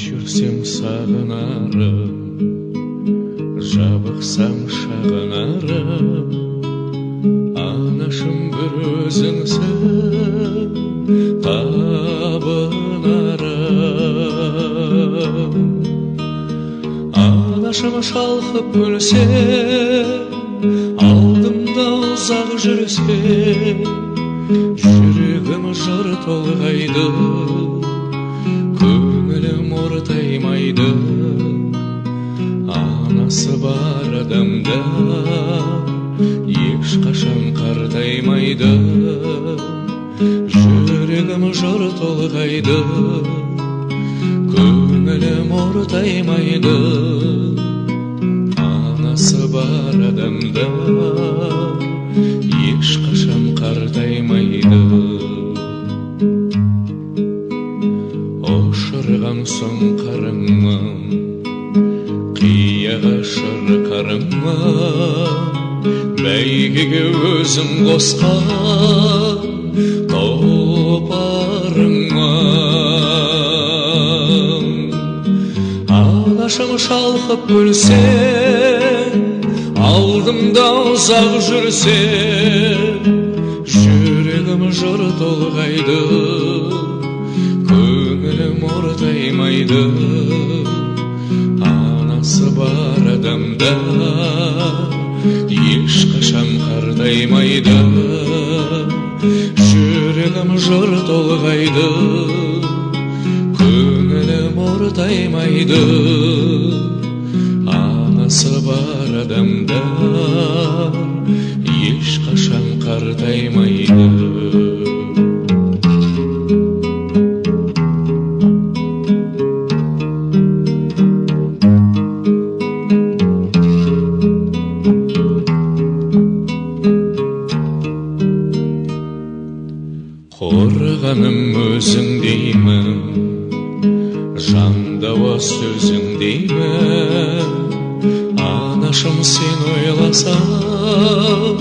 Жүрсем сағынарым, жабықсам шағынарым, анашым бір өзіңсің табынарым. Анашым шалқып күлсе, алдымда ұзақ жүрсе, жүрегім жыр толғайды, көңілім ортаймайды. Анасы бар адамдар ешқашан қартаймайды. Жүрегім жыр толғайды, көңілім ортаймайды. Анасы бар адамдар ешқашан қартаймайды. Ошырған соң қарымым, қияға шырқарымым, бәйгеге өзім қосқан тұлпарымым. Анашым шалқып күлсе, алдымда ұзақ жүрсе, жүрегім жыр толғайды, көңілім ортаймайды. Анасы бар адамдар ешқашан қартаймайды. Жүрегім жыр толғайды, көңілім ортаймайды. Анасы бар адамдар ешқашан қартаймайды. Қорғаным өзің деймін, жандауа сөзің деймін. Анашым сен ойласаң,